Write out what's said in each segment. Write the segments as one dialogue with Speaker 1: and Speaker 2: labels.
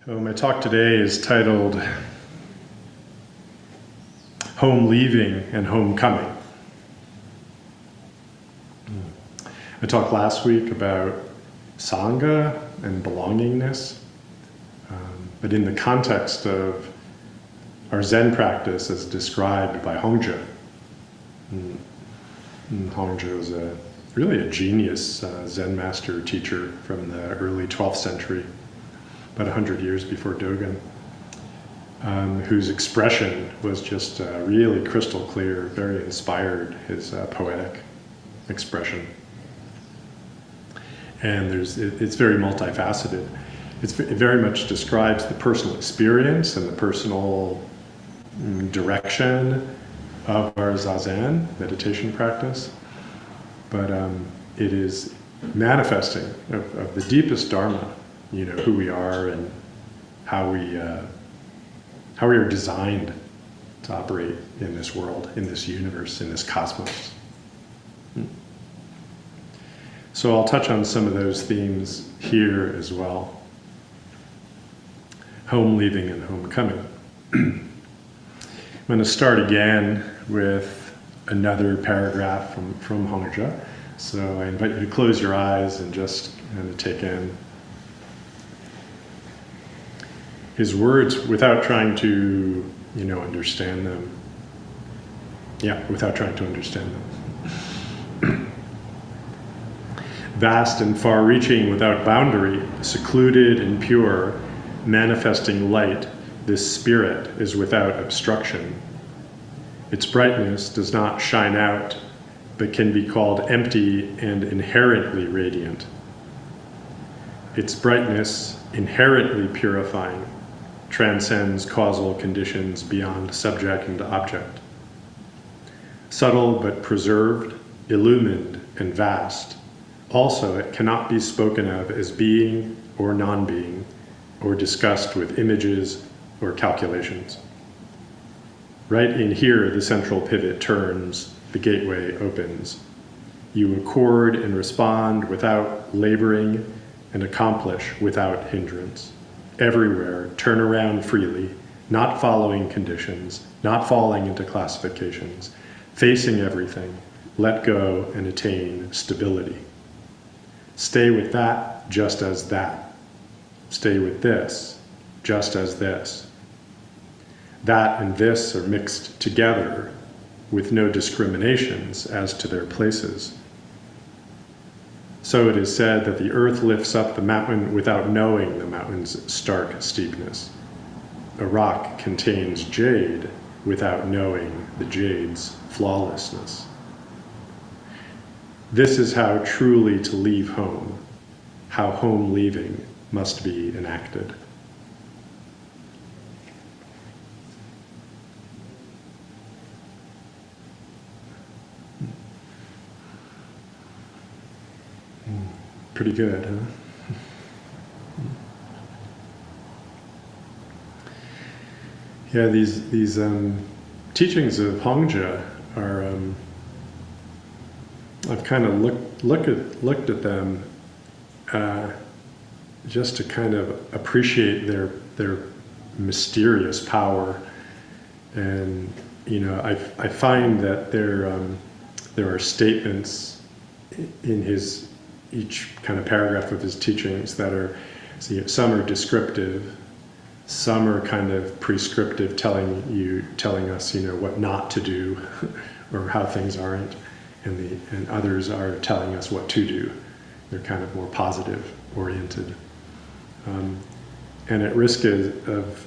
Speaker 1: My talk today is titled Homeleaving and Homecoming. I talked last week about Sangha and belongingness, but in the context of our Zen practice as described by Hongzhi. Hongzhi was really a genius Zen master teacher from the early 12th century, about 100 years before Dogen, whose expression was just really crystal clear, very inspired, his poetic expression. And it's very multifaceted. It very much describes the personal experience and the personal direction of our Zazen, meditation practice. But it is manifesting of the deepest Dharma, who we are and how we are designed to operate in this world, in this universe, in this cosmos. So I'll touch on some of those themes here as well. Homeleaving and homecoming. I'm going to start again with another paragraph from Hongzhi. So I invite you to close your eyes and just kind of take in his words without trying to, understand them. Yeah, without trying to understand them. Vast and far-reaching without boundary, secluded and pure, manifesting light, this spirit is without obstruction. Its brightness does not shine out, but can be called empty and inherently radiant. Its brightness, inherently purifying, transcends causal conditions beyond subject and object. Subtle but preserved, illumined and vast, also it cannot be spoken of as being or non-being, or discussed with images or calculations. Right in here, the central pivot turns, the gateway opens. You accord and respond without laboring and accomplish without hindrance. Everywhere, turn around freely, not following conditions, not falling into classifications, facing everything, let go and attain stability. Stay with that just as that. Stay with this just as this. That and this are mixed together with no discriminations as to their places. So it is said that the earth lifts up the mountain without knowing the mountain's stark steepness. A rock contains jade without knowing the jade's flawlessness. This is how truly to leave home, how home leaving must be enacted. Pretty good, huh? Yeah, these teachings of Hongzhi are. I've kind of looked at them just to kind of appreciate their mysterious power, and I find that there are statements in each kind of paragraph of his teachings that are, some are descriptive, some are kind of prescriptive, telling us what not to do or how things aren't, and others are telling us what to do. They're kind of more positive oriented, and at risk of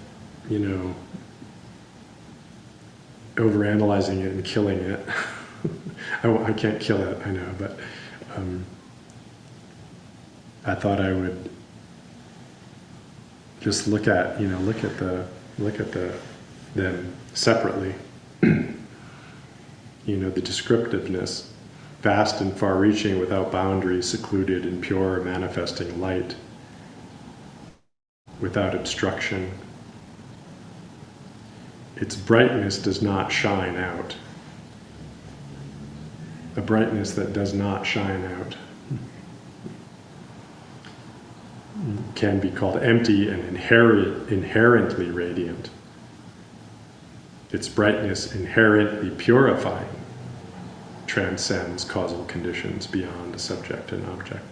Speaker 1: overanalyzing it and killing it. I can't kill it, I know, but I thought I would just look at them separately. The descriptiveness, vast and far-reaching without boundaries, secluded and pure, manifesting light without obstruction. Its brightness does not shine out. A brightness that does not shine out. can be called empty and inherently radiant. Its brightness, inherently purifying, transcends causal conditions beyond subject and object.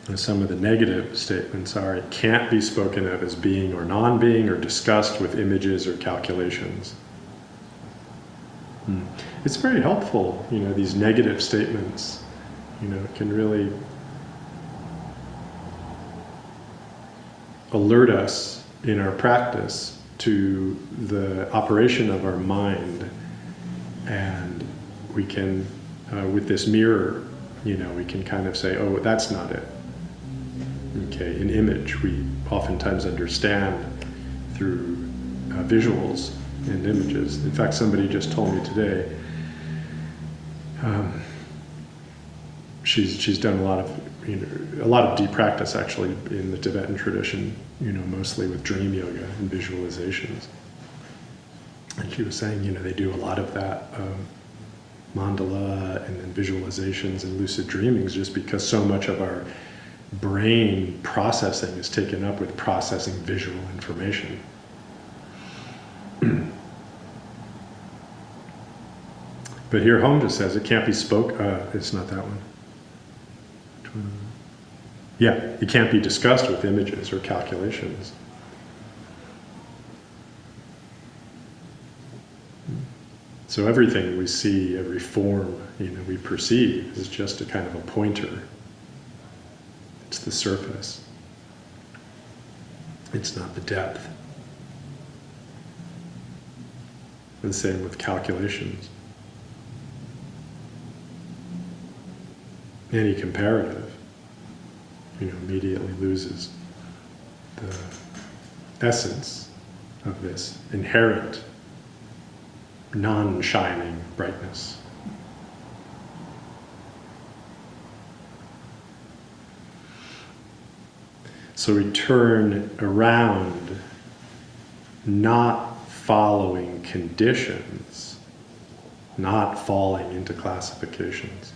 Speaker 1: And some of the negative statements are, it can't be spoken of as being or non-being or discussed with images or calculations. It's very helpful, these negative statements, can really alert us in our practice to the operation of our mind. And we can, with this mirror, we can kind of say, oh, that's not it. Okay, an image we oftentimes understand through visuals and images. In fact, somebody just told me today, she's done a lot of deep practice actually in the Tibetan tradition, mostly with dream yoga and visualizations. And she was saying, they do a lot of that mandala and then visualizations and lucid dreamings just because so much of our brain processing is taken up with processing visual information. But here Hongzhi says it can't be it's not that one. Yeah, it can't be discussed with images or calculations. So everything we see, every form we perceive is just a kind of a pointer. It's the surface. It's not the depth. And the same with calculations. Any comparative, immediately loses the essence of this inherent, non-shining brightness. So we turn around, not following conditions, not falling into classifications.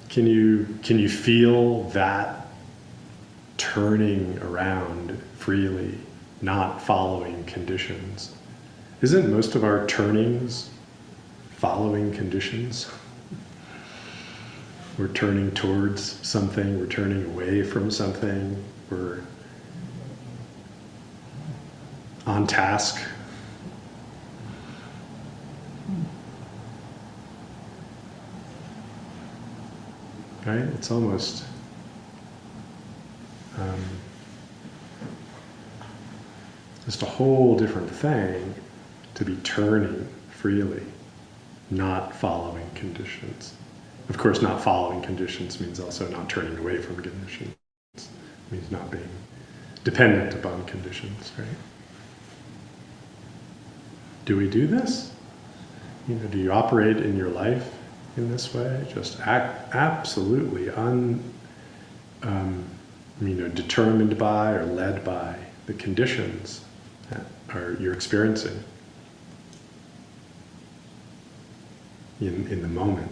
Speaker 1: Can you feel that turning around freely, not following conditions? Isn't most of our turnings following conditions? We're turning towards something, we're turning away from something, we're on task. Right? It's almost just a whole different thing to be turning freely, not following conditions. Of course, not following conditions means also not turning away from conditions. It means not being dependent upon conditions, right? Do we do this? Do you operate in your life in this way? Just absolutely determined by or led by the conditions that you're experiencing in the moment.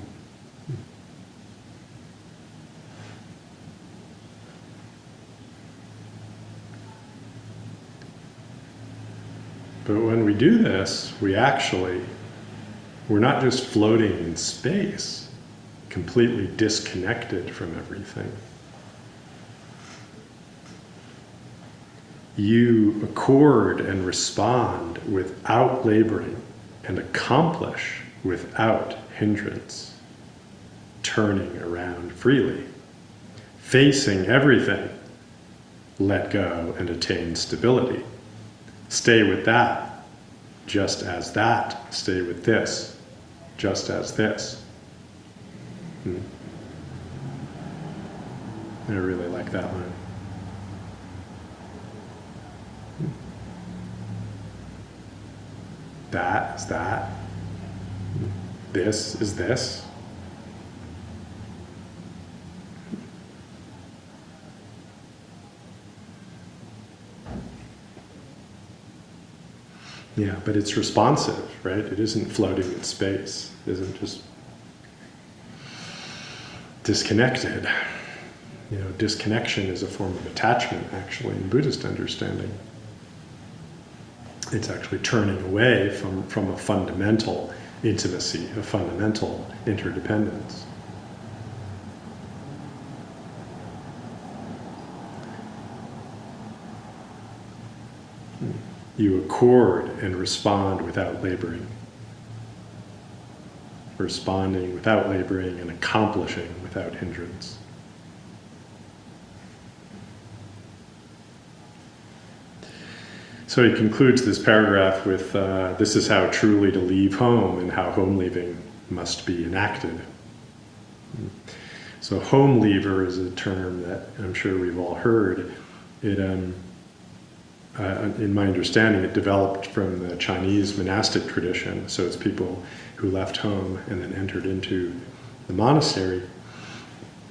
Speaker 1: But when we do this, we're not just floating in space, completely disconnected from everything. You accord and respond without laboring and accomplish without hindrance, turning around freely, facing everything, let go and attain stability. Stay with that, just as that. Stay with this, just as this. I really like that one. That is that. This is this. Yeah, but it's responsive, right? It isn't floating in space. It isn't just disconnected. You know, disconnection is a form of attachment, actually, in Buddhist understanding. It's actually turning away from a fundamental intimacy, a fundamental interdependence. You accord and respond without laboring. Responding without laboring and accomplishing without hindrance. So he concludes this paragraph with, this is how truly to leave home and how home leaving must be enacted. So home leaver is a term that I'm sure we've all heard. It, in my understanding, it developed from the Chinese monastic tradition. So it's people who left home and then entered into the monastery.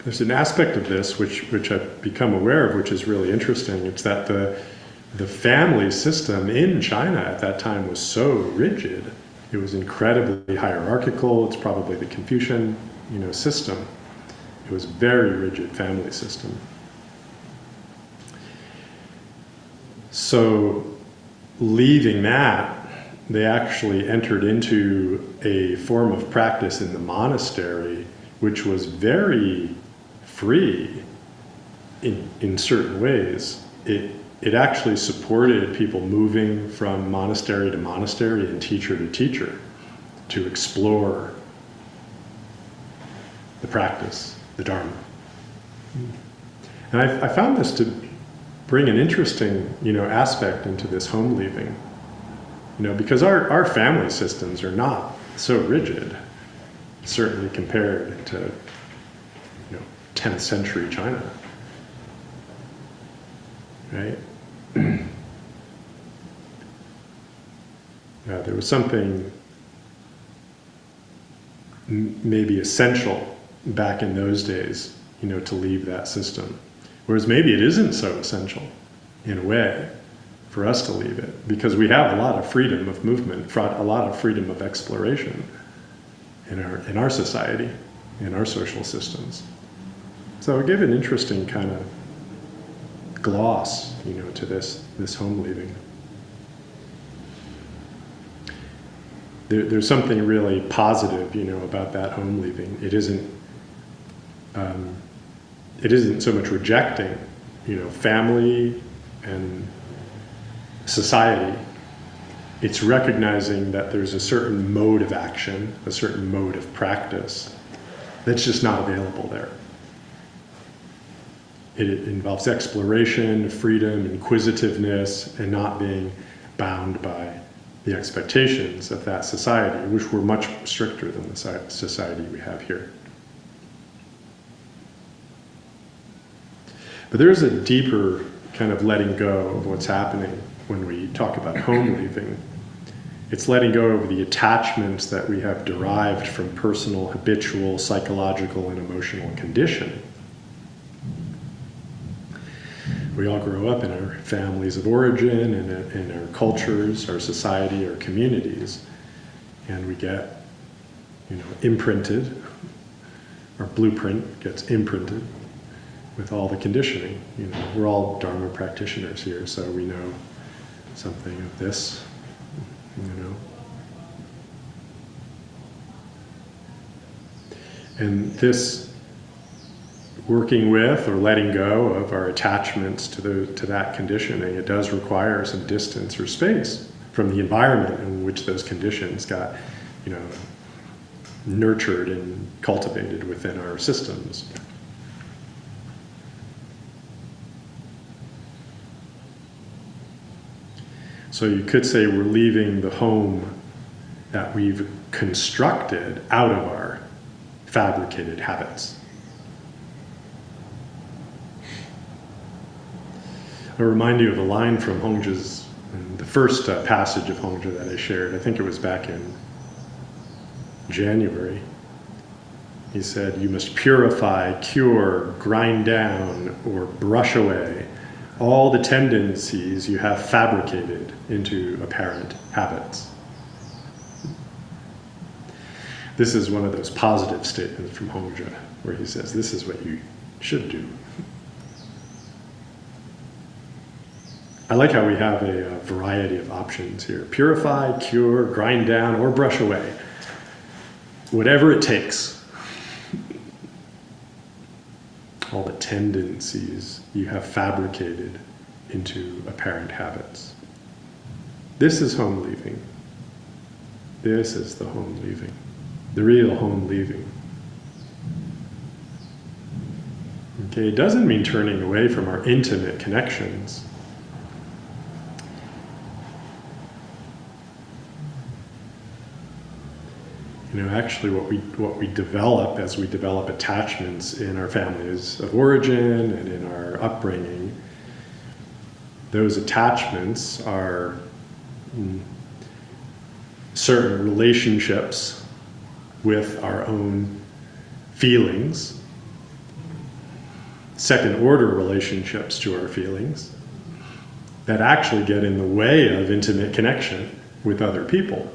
Speaker 1: There's an aspect of this which I've become aware of, which is really interesting. It's that the family system in China at that time was so rigid. It was incredibly hierarchical. It's probably the Confucian, system. It was a very rigid family system. So leaving that, they actually entered into a form of practice in the monastery which was very free in certain ways. It actually supported people moving from monastery to monastery and teacher to teacher to explore the practice, the Dharma. And I found this to bring an interesting, aspect into this home leaving, because our family systems are not so rigid, certainly compared to, 10th century China, right? There was something maybe essential back in those days, to leave that system. Whereas maybe it isn't so essential, in a way, for us to leave it, because we have a lot of freedom of movement, a lot of freedom of exploration in our society, in our social systems. So it gave an interesting kind of gloss, to this home leaving. There's something really positive, about that home leaving. It isn't so much rejecting, family and society. It's recognizing that there's a certain mode of action, a certain mode of practice that's just not available there. It involves exploration, freedom, inquisitiveness, and not being bound by the expectations of that society, which were much stricter than the society we have here. But there is a deeper kind of letting go of what's happening when we talk about home leaving. It's letting go of the attachments that we have derived from personal, habitual, psychological, and emotional condition. We all grow up in our families of origin, and in our cultures, our society, our communities, and we get, imprinted. Our blueprint gets imprinted with all the conditioning. We're all Dharma practitioners here, so we know something of this, And this working with or letting go of our attachments to that conditioning, it does require some distance or space from the environment in which those conditions got, nurtured and cultivated within our systems. So you could say we're leaving the home that we've constructed out of our fabricated habits. I'll remind you of a line from Hongzhi's, the first passage of Hongzhi that I shared. I think it was back in January. He said, "You must purify, cure, grind down, or brush away all the tendencies you have fabricated into apparent habits. This is one of those positive statements from Hongzhi, where he says, this is what you should do. I like how we have a variety of options here. Purify, cure, grind down, or brush away. Whatever it takes. All the tendencies you have fabricated into apparent habits. This is home leaving. This is the home leaving. The real home leaving. Okay, it doesn't mean turning away from our intimate connections. You know, actually what we develop as we develop attachments in our families of origin and in our upbringing, those attachments are certain relationships with our own feelings, second order relationships to our feelings that actually get in the way of intimate connection with other people.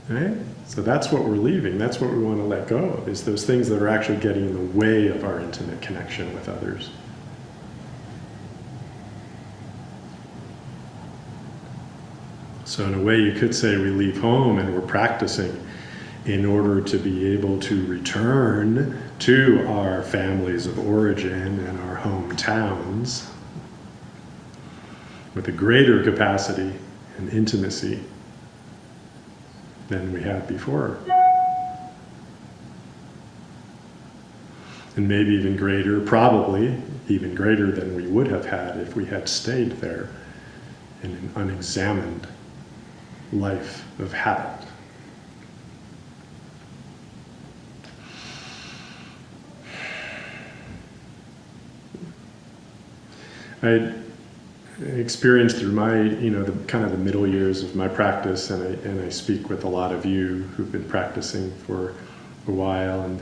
Speaker 1: Right? So that's what we're leaving. That's what we want to let go of, is those things that are actually getting in the way of our intimate connection with others. So in a way you could say we leave home and we're practicing in order to be able to return to our families of origin and our hometowns with a greater capacity and intimacy than we had before. And maybe even greater, probably even greater than we would have had if we had stayed there in an unexamined life of habit. I experienced through my, the kind of the middle years of my practice, and I speak with a lot of you who've been practicing for a while, and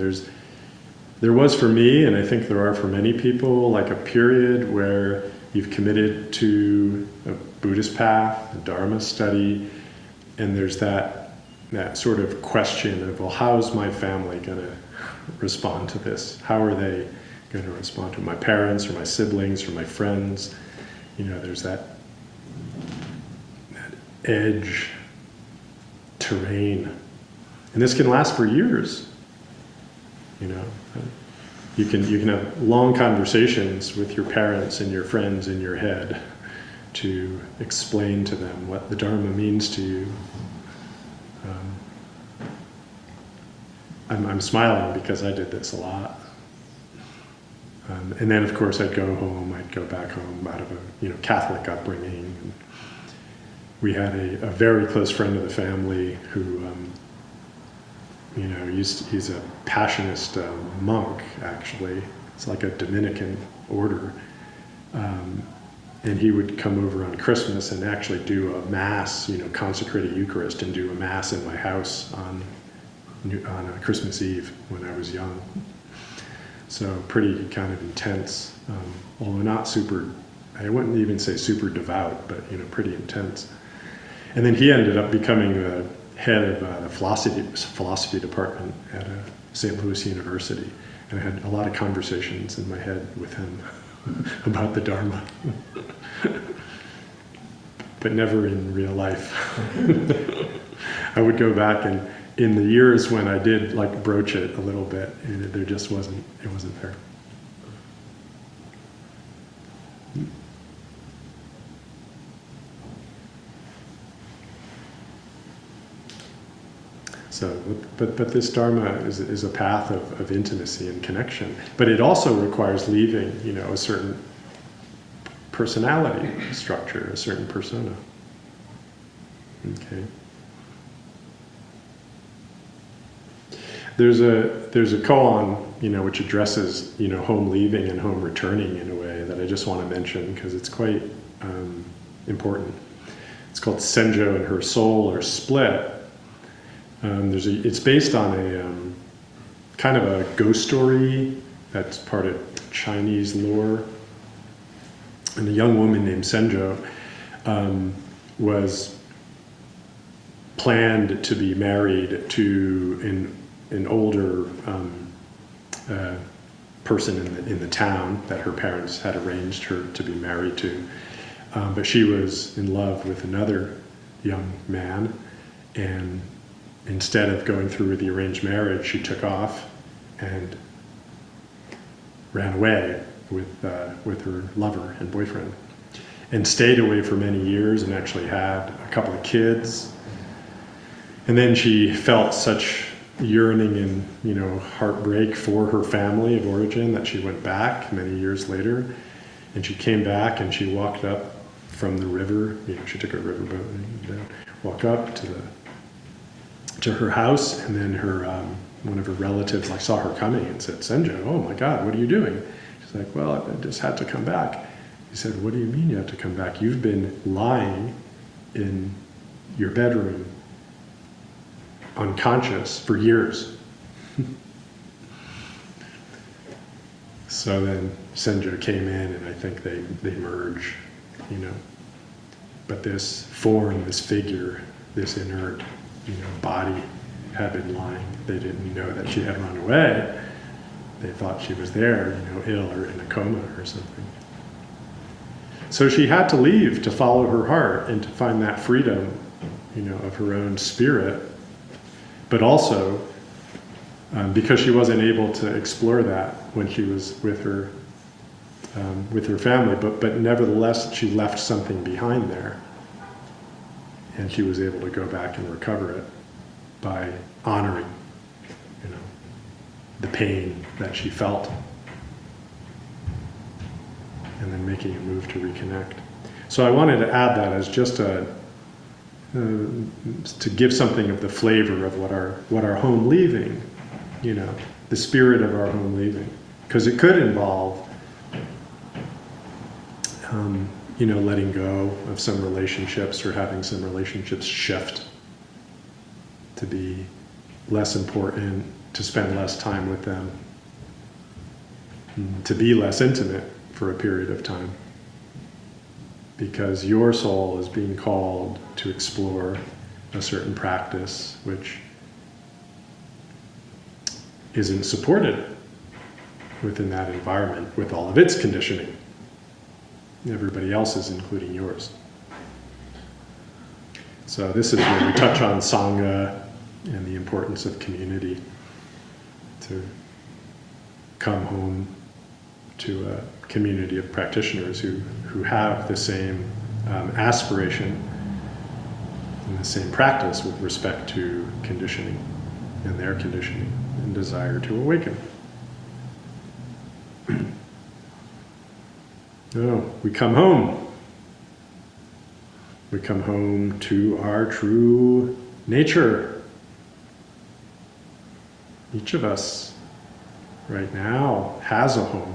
Speaker 1: there was for me, and I think there are for many people, like a period where you've committed to a Buddhist path, a Dharma study, and there's that sort of question of, well, how's my family going to respond to this? How are they going to respond to my parents or my siblings or my friends? There's that edge terrain. And this can last for years. You can have long conversations with your parents and your friends in your head to explain to them what the Dharma means to you. I'm smiling because I did this a lot. And then, of course, I'd go back home out of a Catholic upbringing. And we had a very close friend of the family who, he's a Passionist monk, actually. It's like a Dominican order. And he would come over on Christmas and actually do a Mass, consecrate a Eucharist and do a Mass in my house on Christmas Eve when I was young. So pretty kind of intense, although not super, I wouldn't even say super devout, but pretty intense. And then he ended up becoming the head of the philosophy department at St. Louis University. And I had a lot of conversations in my head with him about the Dharma, but never in real life. I would go back, and in the years when I did broach it a little bit, there just wasn't there. So, but this Dharma is a path of intimacy and connection. But it also requires leaving, a certain personality structure, a certain persona. Okay. There's a koan, which addresses, home leaving and home returning in a way that I just want to mention because it's quite important. It's called Senjo and Her Soul, or Split. It's based on a kind of a ghost story that's part of Chinese lore. And a young woman named Senjo was planned to be married to an older person in the town that her parents had arranged her to be married to. But she was in love with another young man, and instead of going through with the arranged marriage, she took off and ran away with her lover and boyfriend, and stayed away for many years, and actually had a couple of kids. And then she felt such yearning and heartbreak for her family of origin that she went back many years later. And she came back and she walked up from the river. She took a riverboat and walked up to her house, and then her one of her relatives saw her coming and said, "Senjo, oh my God, what are you doing?" She's like, "Well, I just had to come back." He said, "What do you mean you have to come back? You've been lying in your bedroom unconscious for years." So then Senjo came in, and I think they merge, But this form, this figure, this inert, body had been lying. They didn't know that she had run away. They thought she was there, ill or in a coma or something. So she had to leave to follow her heart and to find that freedom, of her own spirit. But also, because she wasn't able to explore that when she was with her family, but nevertheless, she left something behind there. And she was able to go back and recover it by honoring, the pain that she felt, and then making a move to reconnect. So I wanted to add that as just to give something of the flavor of what our home leaving, the spirit of our home leaving, because it could involve, letting go of some relationships or having some relationships shift to be less important, to spend less time with them, to be less intimate for a period of time, because your soul is being called to explore a certain practice which isn't supported within that environment with all of its conditioning. Everybody else's, including yours. So this is where we touch on Sangha and the importance of community, to come home to a community of practitioners who have the same aspiration and the same practice with respect to conditioning and their conditioning and desire to awaken. We come home. We come home to our true nature. Each of us right now has a home.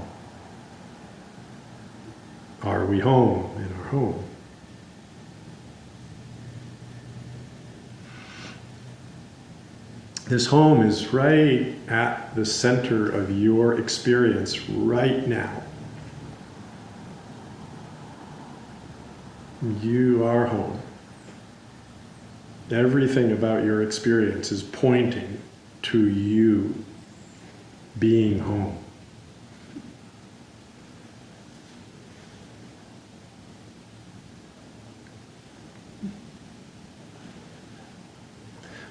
Speaker 1: Are we home in our home? This home is right at the center of your experience right now. You are home. Everything about your experience is pointing to you being home.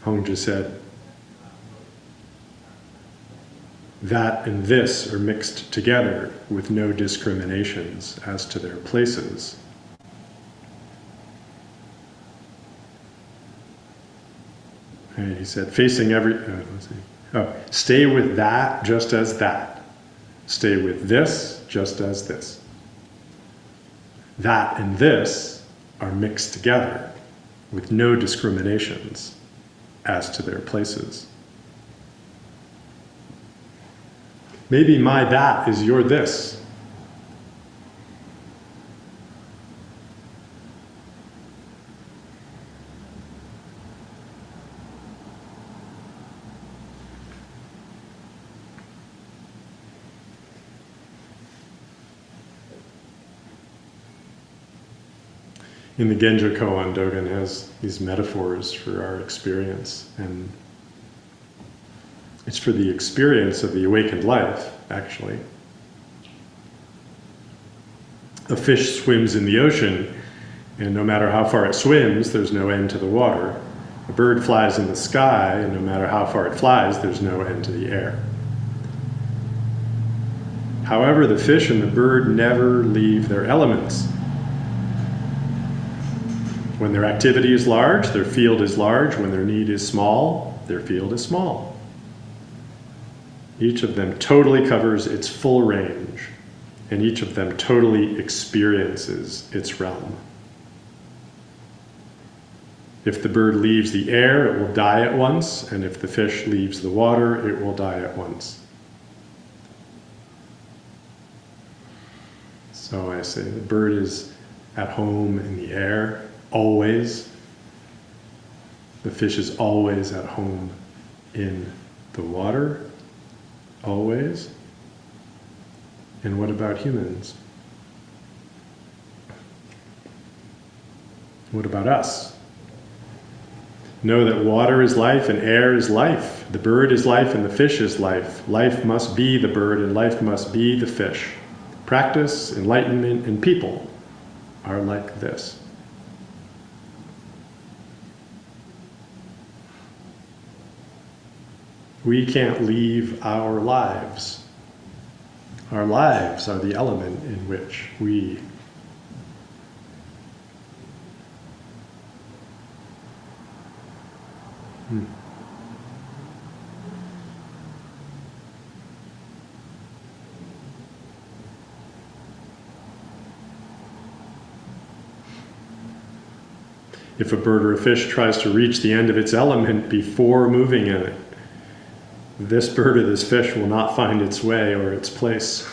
Speaker 1: Hongzhi said, that and this are mixed together with no discriminations as to their places. And he said, facing every, stay with that just as that. Stay with this just as this. That and this are mixed together with no discriminations as to their places. Maybe my that is your this. In the Genjo Koan, Dogen has these metaphors for our experience, and it's for the experience of the awakened life, actually. A fish swims in the ocean, and no matter how far it swims, there's no end to the water. A bird flies in the sky, and no matter how far it flies, there's no end to the air. However, the fish and the bird never leave their elements. When their activity is large, their field is large. When their need is small, their field is small. Each of them totally covers its full range, and each of them totally experiences its realm. If the bird leaves the air, it will die at once, and if the fish leaves the water, it will die at once. So I say the bird is at home in the air, always. The fish is always at home in the water, always. And what about humans? What about us? Know that water is life and air is life. The bird is life and the fish is life. Life must be the bird and life must be the fish. Practice, enlightenment, and people are like this. We can't leave our lives. Our lives are the element in which we If a bird or a fish tries to reach the end of its element before moving in it, this bird or this fish will not find its way or its place.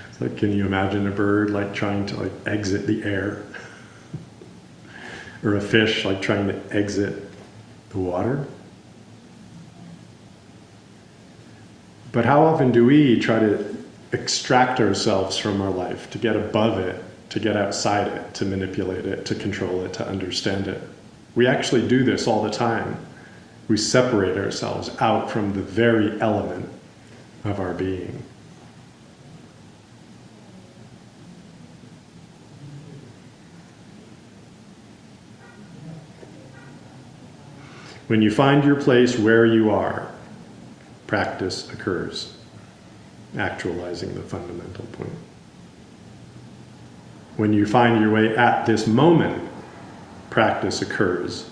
Speaker 1: It's like, can you imagine a bird like trying to exit the air? Or a fish like trying to exit the water? But how often do we try to extract ourselves from our life, to get above it, to get outside it, to manipulate it, to control it, to understand it? We actually do this all the time. We separate ourselves out from the very element of our being. When you find your place where you are, practice occurs, actualizing the fundamental point. When you find your way at this moment, practice occurs,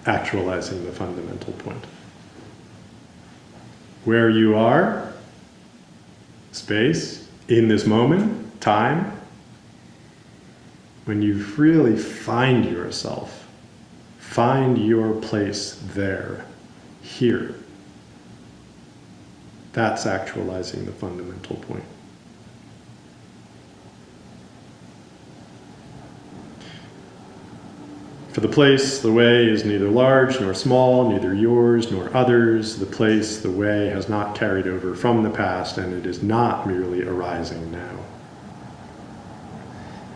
Speaker 1: actualizing the fundamental point. Where you are, space, in this moment, time, when you really find yourself, find your place there, here. That's actualizing the fundamental point. For the place, the way is neither large nor small, neither yours nor others. The place, the way, has not carried over from the past, and it is not merely arising now.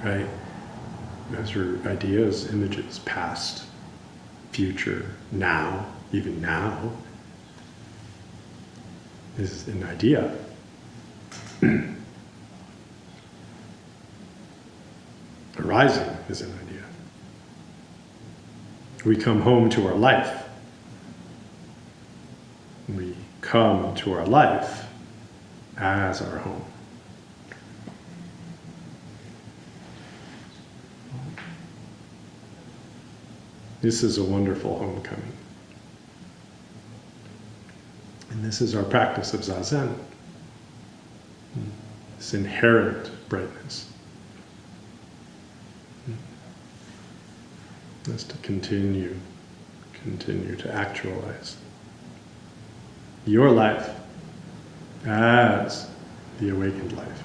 Speaker 1: Right? Those are ideas, images, past, future, now, even now, is an idea. Arising is an idea. We come home to our life. We come to our life as our home. This is a wonderful homecoming. And this is our practice of Zazen. This inherent brightness. Is to continue to actualize your life as the awakened life.